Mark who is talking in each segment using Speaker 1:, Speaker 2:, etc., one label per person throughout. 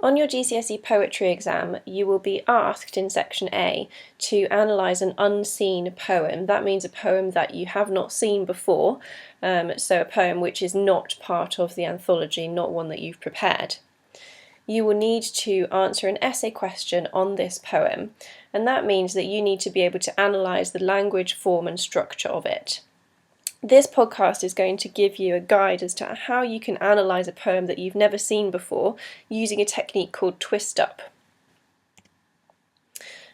Speaker 1: On your GCSE poetry exam, you will be asked in section A to analyse an unseen poem. That means a poem that you have not seen before, so a poem which is not part of the anthology, not one that you've prepared. You will need to answer an essay question on this poem, and that means that you need to be able to analyse the language, form and structure of it. This podcast is going to give you a guide as to how you can analyse a poem that you've never seen before using a technique called twist up.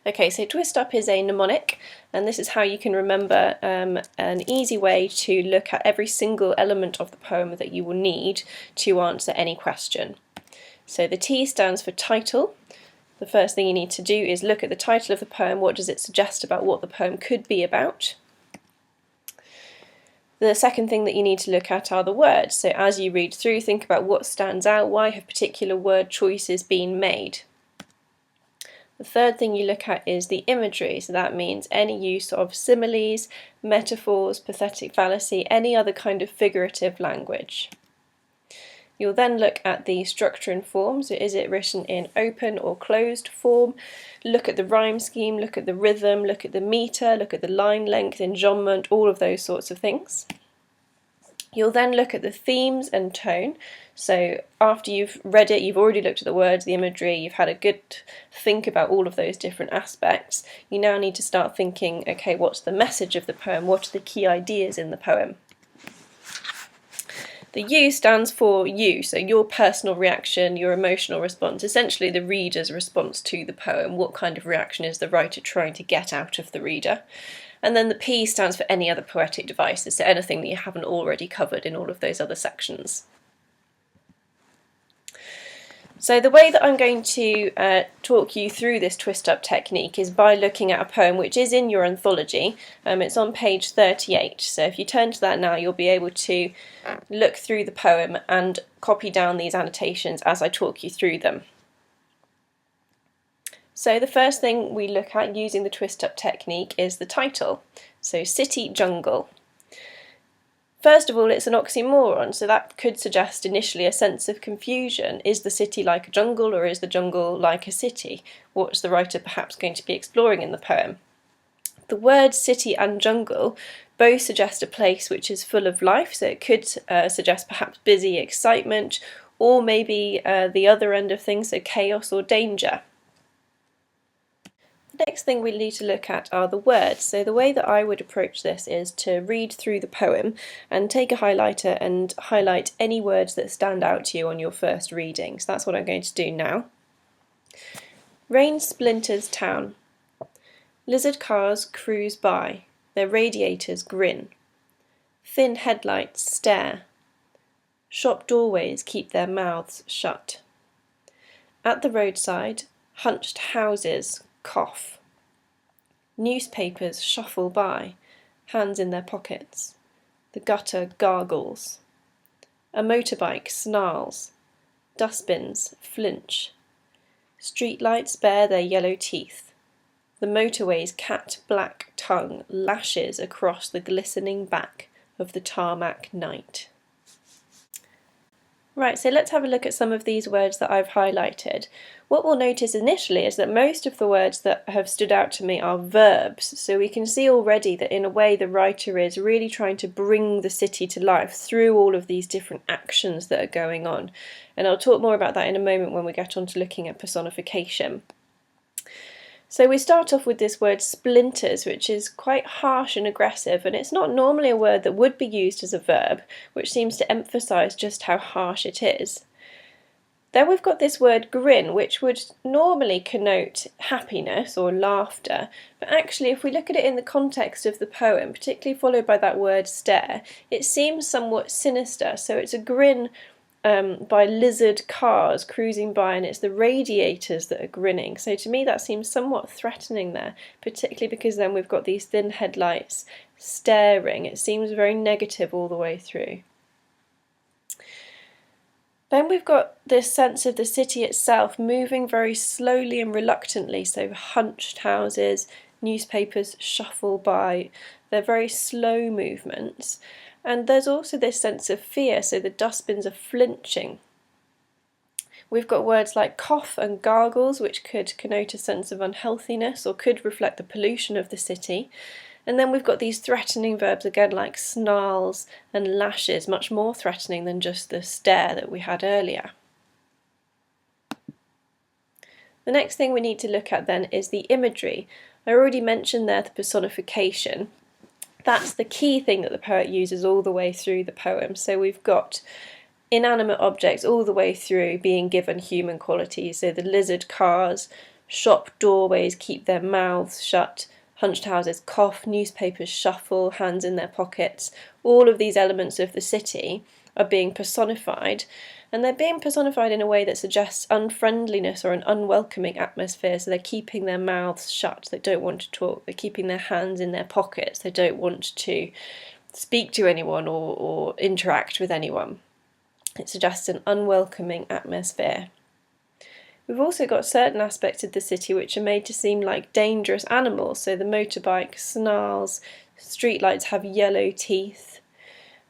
Speaker 1: Okay, so twist up is a mnemonic, and this is how you can remember an easy way to look at every single element of the poem that you will need to answer any question. So the T stands for title. The first thing you need to do is look at the title of the poem. What does it suggest about what the poem could be about? The second thing that you need to look at are the words. So as you read through, think about what stands out, why have particular word choices been made. The third thing you look at is the imagery, so that means any use of similes, metaphors, pathetic fallacy, any other kind of figurative language. You'll then look at the structure and form, so is it written in open or closed form? Look at the rhyme scheme, look at the rhythm, look at the metre, look at the line length, enjambment, all of those sorts of things. You'll then look at the themes and tone. So after you've read it, you've already looked at the words, the imagery, you've had a good think about all of those different aspects. You now need to start thinking, okay, what's the message of the poem? What are the key ideas in the poem? The U stands for you, so your personal reaction, your emotional response, essentially the reader's response to the poem. What kind of reaction is the writer trying to get out of the reader? And then the P stands for any other poetic devices, so anything that you haven't already covered in all of those other sections. So the way that I'm going to talk you through this twist-up technique is by looking at a poem which is in your anthology. It's on page 38, so if you turn to that now, you'll be able to look through the poem and copy down these annotations as I talk you through them. So the first thing we look at using the twist-up technique is the title, so City Jungle. First of all, it's an oxymoron, so that could suggest initially a sense of confusion. Is the city like a jungle, or is the jungle like a city? What's the writer perhaps going to be exploring in the poem? The words city and jungle both suggest a place which is full of life, so it could suggest perhaps busy excitement, or maybe the other end of things, so chaos or danger. The next thing we need to look at are the words. So the way that I would approach this is to read through the poem and take a highlighter and highlight any words that stand out to you on your first reading. So that's what I'm going to do now. Rain splinters town. Lizard cars cruise by. Their radiators grin. Thin headlights stare. Shop doorways keep their mouths shut. At the roadside, hunched houses cough. Newspapers shuffle by, hands in their pockets. The gutter gargles. A motorbike snarls. Dustbins flinch. Streetlights bare their yellow teeth. The motorway's cat-black tongue lashes across the glistening back of the tarmac night. Right, so let's have a look at some of these words that I've highlighted. What we'll notice initially is that most of the words that have stood out to me are verbs, so we can see already that in a way the writer is really trying to bring the city to life through all of these different actions that are going on. And I'll talk more about that in a moment when we get on to looking at personification. So we start off with this word splinters, which is quite harsh and aggressive, and it's not normally a word that would be used as a verb, which seems to emphasise just how harsh it is. Then we've got this word grin, which would normally connote happiness or laughter, but actually if we look at it in the context of the poem, particularly followed by that word stare, it seems somewhat sinister. So it's a grin by lizard cars cruising by, and it's the radiators that are grinning. So to me that seems somewhat threatening there, particularly because then we've got these thin headlights staring. It seems very negative all the way through. Then we've got this sense of the city itself moving very slowly and reluctantly, so hunched houses, newspapers shuffle by, they're very slow movements. And there's also this sense of fear, so the dustbins are flinching. We've got words like cough and gargles, which could connote a sense of unhealthiness or could reflect the pollution of the city. And then we've got these threatening verbs again, like snarls and lashes, much more threatening than just the stare that we had earlier. The next thing we need to look at then is the imagery. I already mentioned there the personification. That's the key thing that the poet uses all the way through the poem. So we've got inanimate objects all the way through being given human qualities. So the lizard cars, shop doorways keep their mouths shut, hunched houses cough, newspapers shuffle, hands in their pockets. All of these elements of the city are being personified, and they're being personified in a way that suggests unfriendliness or an unwelcoming atmosphere. So they're keeping their mouths shut, they don't want to talk, they're keeping their hands in their pockets, they don't want to speak to anyone or interact with anyone. It suggests an unwelcoming atmosphere. We've also got certain aspects of the city which are made to seem like dangerous animals. So the motorbike snarls, streetlights have yellow teeth,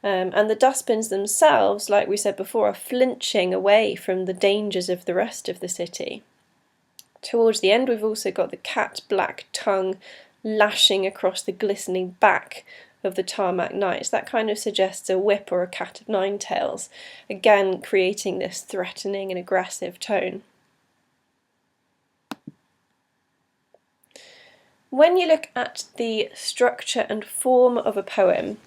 Speaker 1: and the dustbins themselves, like we said before, are flinching away from the dangers of the rest of the city. Towards the end, we've also got the cat black tongue lashing across the glistening back of the tarmac knights. That kind of suggests a whip or a cat of nine tails, again creating this threatening and aggressive tone. When you look at the structure and form of a poem,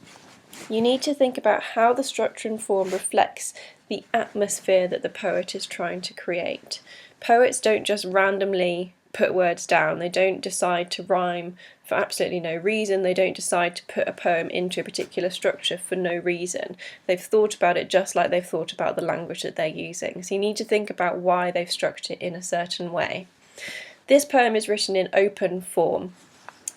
Speaker 1: you need to think about how the structure and form reflects the atmosphere that the poet is trying to create. Poets don't just randomly put words down, they don't decide to rhyme for absolutely no reason, they don't decide to put a poem into a particular structure for no reason. They've thought about it just like they've thought about the language that they're using. So you need to think about why they've structured it in a certain way. This poem is written in open form.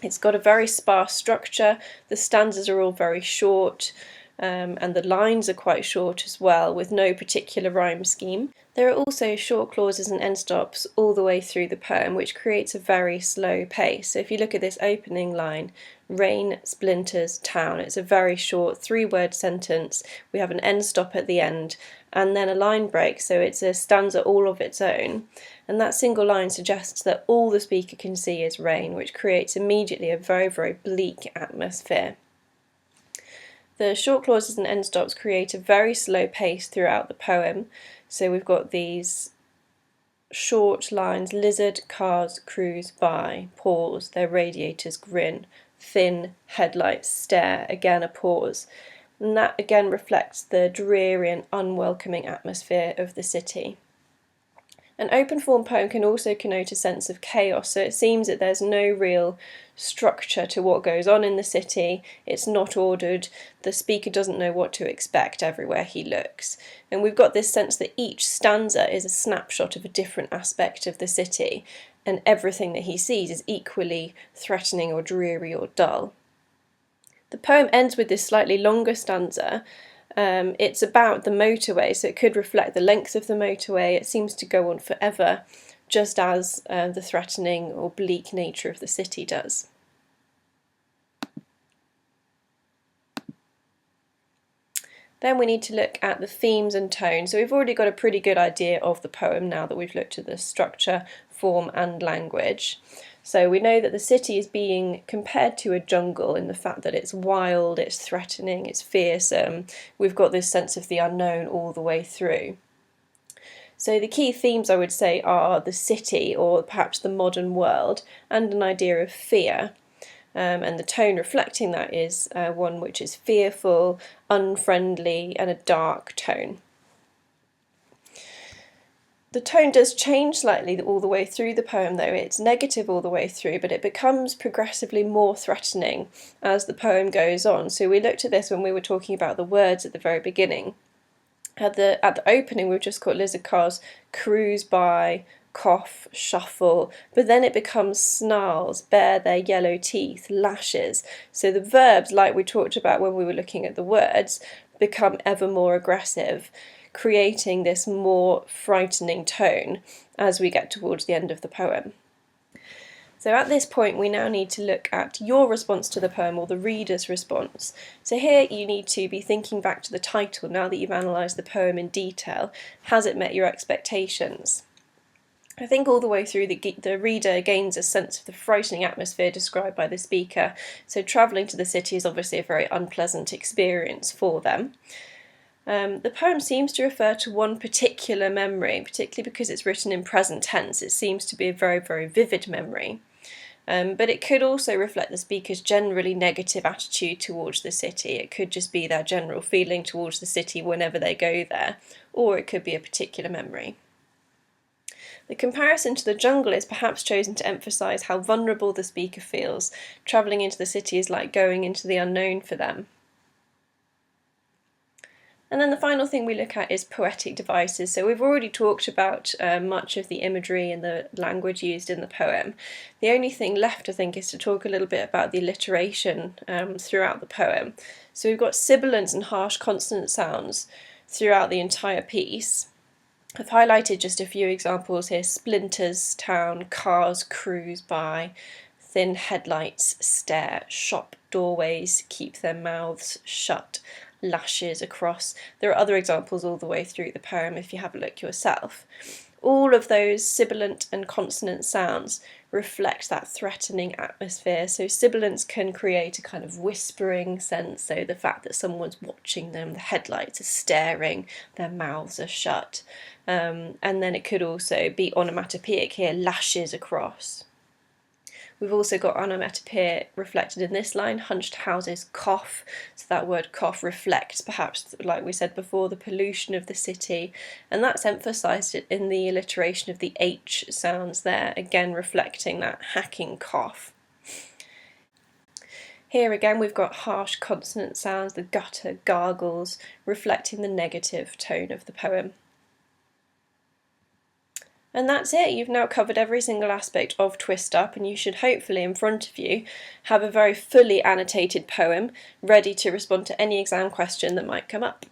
Speaker 1: It's got a very sparse structure, the stanzas are all very short, and the lines are quite short as well, with no particular rhyme scheme. There are also short clauses and end stops all the way through the poem, which creates a very slow pace. So if you look at this opening line, rain, splinters, town, it's a very short 3-word sentence. We have an end stop at the end, and then a line break, so it's a stanza all of its own. And that single line suggests that all the speaker can see is rain, which creates immediately a very, very bleak atmosphere. The short clauses and end stops create a very slow pace throughout the poem. So we've got these short lines: lizard cars cruise by, pause, their radiators grin, thin headlights stare, again a pause. And that again reflects the dreary and unwelcoming atmosphere of the city. An open form poem can also connote a sense of chaos, so it seems that there's no real structure to what goes on in the city, it's not ordered, the speaker doesn't know what to expect everywhere he looks. And we've got this sense that each stanza is a snapshot of a different aspect of the city, and everything that he sees is equally threatening or dreary or dull. The poem ends with this slightly longer stanza. It's about the motorway, so it could reflect the length of the motorway. It seems to go on forever, just as the threatening or bleak nature of the city does. Then we need to look at the themes and tone. So we've already got a pretty good idea of the poem now that we've looked at the structure, form and language. So we know that the city is being compared to a jungle in the fact that it's wild, it's threatening, it's fearsome. We've got this sense of the unknown all the way through. So the key themes, I would say, are the city, or perhaps the modern world, and an idea of fear. And the tone reflecting that is one which is fearful, unfriendly, and a dark tone. The tone does change slightly all the way through the poem though. It's negative all the way through, but it becomes progressively more threatening as the poem goes on. So we looked at this when we were talking about the words at the very beginning. At the opening we've just got lizard cars cruise by, cough, shuffle, but then it becomes snarls, bare their yellow teeth, lashes. So the verbs, like we talked about when we were looking at the words, become ever more aggressive, creating this more frightening tone as we get towards the end of the poem. So at this point we now need to look at your response to the poem, or the reader's response. So here you need to be thinking back to the title now that you've analysed the poem in detail. Has it met your expectations? I think all the way through the reader gains a sense of the frightening atmosphere described by the speaker, so travelling to the city is obviously a very unpleasant experience for them. The poem seems to refer to one particular memory, particularly because it's written in present tense. It seems to be a very, very vivid memory. But it could also reflect the speaker's generally negative attitude towards the city. It could just be their general feeling towards the city whenever they go there, or it could be a particular memory. The comparison to the jungle is perhaps chosen to emphasise how vulnerable the speaker feels. Travelling into the city is like going into the unknown for them. And then the final thing we look at is poetic devices. So we've already talked about much of the imagery and the language used in the poem. The only thing left, I think, is to talk a little bit about the alliteration throughout the poem. So we've got sibilants and harsh consonant sounds throughout the entire piece. I've highlighted just a few examples here: splinters, town, cars cruise by, thin headlights stare, shop doorways keep their mouths shut, lashes across. There are other examples all the way through the poem if you have a look yourself. All of those sibilant and consonant sounds reflect that threatening atmosphere. So sibilants can create a kind of whispering sense, so the fact that someone's watching them, the headlights are staring, their mouths are shut. And then it could also be onomatopoeic here, lashes across. We've also got onomatopoeia reflected in this line: hunched houses cough. So that word cough reflects, perhaps, like we said before, the pollution of the city, and that's emphasised in the alliteration of the H sounds there, again reflecting that hacking cough. Here again we've got harsh consonant sounds, the gutter, gargles, reflecting the negative tone of the poem. And that's it. You've now covered every single aspect of Twist Up, and you should hopefully in front of you have a very fully annotated poem ready to respond to any exam question that might come up.